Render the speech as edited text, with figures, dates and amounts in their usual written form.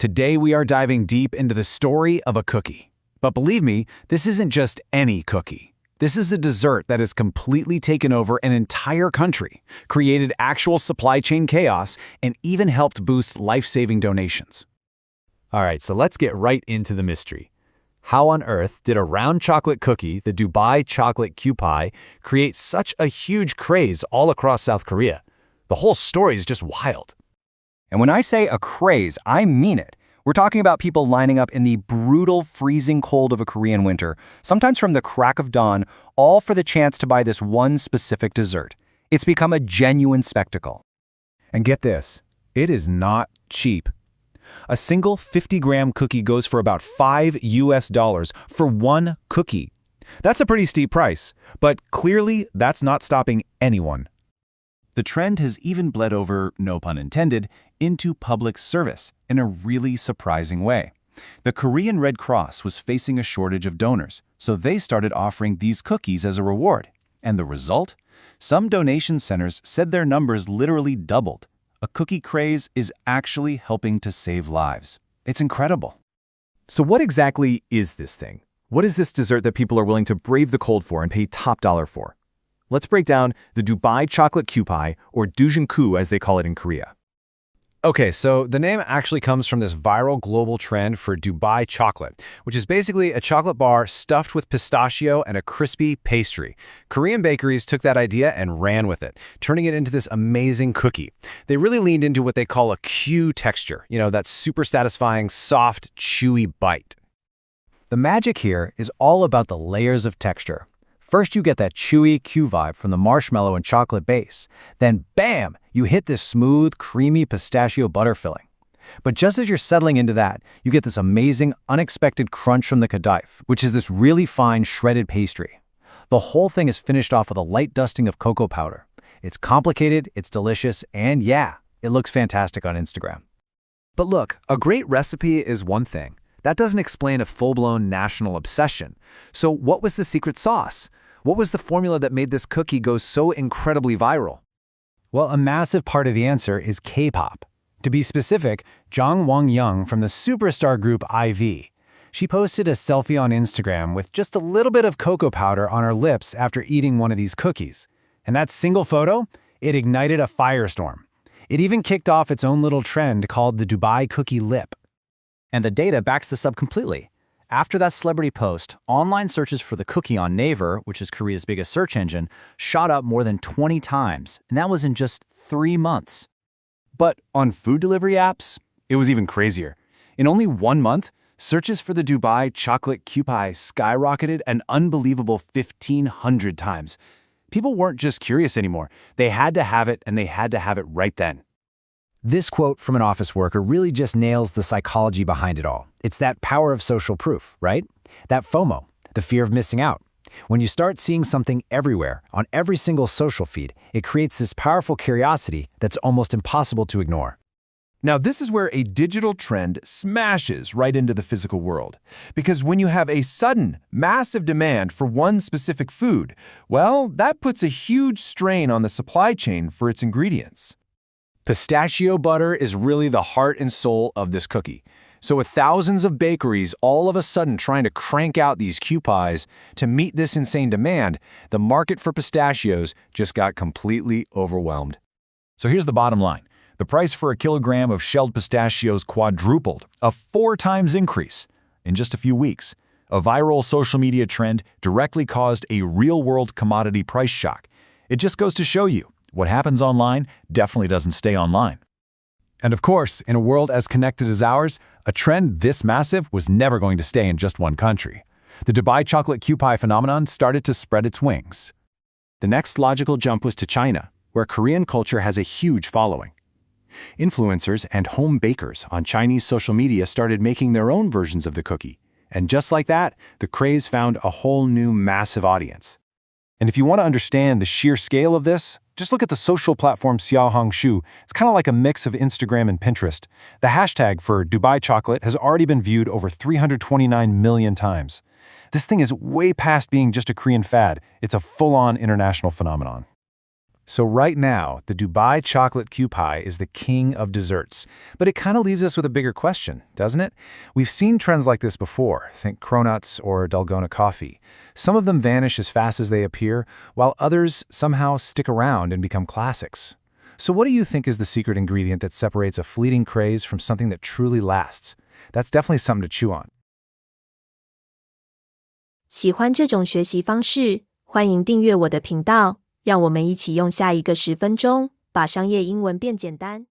Today we are diving deep into the story of a cookie. But believe me, this isn't just any cookie. This is a dessert that has completely taken over an entire country, created actual supply chain chaos, and even helped boost life-saving donations. All right, so let's get right into the mystery. How on earth did a round chocolate cookie, the Dubai chocolate Q-pie, create such a huge craze all across South Korea? The whole story is just wild. And when I say a craze, I mean it. We're talking about people lining up in the brutal, freezing cold of a Korean winter, sometimes from the crack of dawn, all for the chance to buy this one specific dessert. It's become a genuine spectacle. And get this, it is not cheap. A single 50-gram cookie goes for about $5 for one cookie. That's a pretty steep price, but clearly that's not stopping anyone. The trend has even bled over, no pun intended, into public service in a really surprising way. The Korean Red Cross was facing a shortage of donors, so they started offering these cookies as a reward. And the result? Some donation centers said their numbers literally doubled. A cookie craze is actually helping to save lives. It's incredible. So what exactly is this thing? What is this dessert that people are willing to brave the cold for and pay top dollar for? Let's break down the Dubai chocolate Q-pie, or Dujinku as they call it in Korea. Okay, so the name actually comes from this viral global trend for Dubai chocolate, which is basically a chocolate bar stuffed with pistachio and a crispy pastry. Korean bakeries took that idea and ran with it, turning it into this amazing cookie. They really leaned into what they call a Q texture, that super satisfying, soft, chewy bite. The magic here is all about the layers of texture. First, you get that chewy Q vibe from the marshmallow and chocolate base. Then, bam, you hit this smooth, creamy pistachio butter filling. But just as you're settling into that, you get this amazing, unexpected crunch from the kadayif, which is this really fine, shredded pastry. The whole thing is finished off with a light dusting of cocoa powder. It's complicated, it's delicious, and yeah, it looks fantastic on Instagram. But look, a great recipe is one thing. That doesn't explain a full-blown national obsession. So what was the secret sauce? What was the formula that made this cookie go so incredibly viral? Well, a massive part of the answer is K-pop. To be specific, Jang Won-young from the superstar group IV. She posted a selfie on Instagram with just a little bit of cocoa powder on her lips after eating one of these cookies. And that single photo, it ignited a firestorm. It even kicked off its own little trend called the Dubai cookie lip. And the data backs this up completely. After that celebrity post, online searches for the cookie on Naver, which is Korea's biggest search engine, shot up more than 20 times, and that was in just 3 months. But on food delivery apps, it was even crazier. In only 1 month, searches for the Dubai chocolate Q-pie skyrocketed an unbelievable 1,500 times. People weren't just curious anymore. They had to have it, and they had to have it right then. This quote from an office worker really just nails the psychology behind it all. It's that power of social proof, right? That FOMO, the fear of missing out. When you start seeing something everywhere, on every single social feed, it creates this powerful curiosity that's almost impossible to ignore. Now, this is where a digital trend smashes right into the physical world. Because when you have a sudden, massive demand for one specific food, well, that puts a huge strain on the supply chain for its ingredients. Pistachio butter is really the heart and soul of this cookie. So with thousands of bakeries all of a sudden trying to crank out these Q-pies to meet this insane demand, the market for pistachios just got completely overwhelmed. So here's the bottom line. The price for a kilogram of shelled pistachios quadrupled, a 4 times increase, in just a few weeks. A viral social media trend directly caused a real-world commodity price shock. It just goes to show you, what happens online definitely doesn't stay online. And of course, in a world as connected as ours, a trend this massive was never going to stay in just one country. The Dubai chocolate Q-pie phenomenon started to spread its wings. The next logical jump was to China, where Korean culture has a huge following. Influencers and home bakers on Chinese social media started making their own versions of the cookie. And just like that, the craze found a whole new massive audience. And if you want to understand the sheer scale of this, just look at the social platform Xiaohongshu. It's kind of like a mix of Instagram and Pinterest. The hashtag for Dubai chocolate has already been viewed over 329 million times. This thing is way past being just a Korean fad. It's a full-on international phenomenon. So right now, the Dubai chocolate Q pie is the king of desserts. But it kind of leaves us with a bigger question, doesn't it? We've seen trends like this before. Think cronuts or Dalgona coffee. Some of them vanish as fast as they appear, while others somehow stick around and become classics. So what do you think is the secret ingredient that separates a fleeting craze from something that truly lasts? That's definitely something to chew on. 喜欢这种学习方式，欢迎订阅我的频道，让我们一起用下一个10分钟，把商业英文变简单。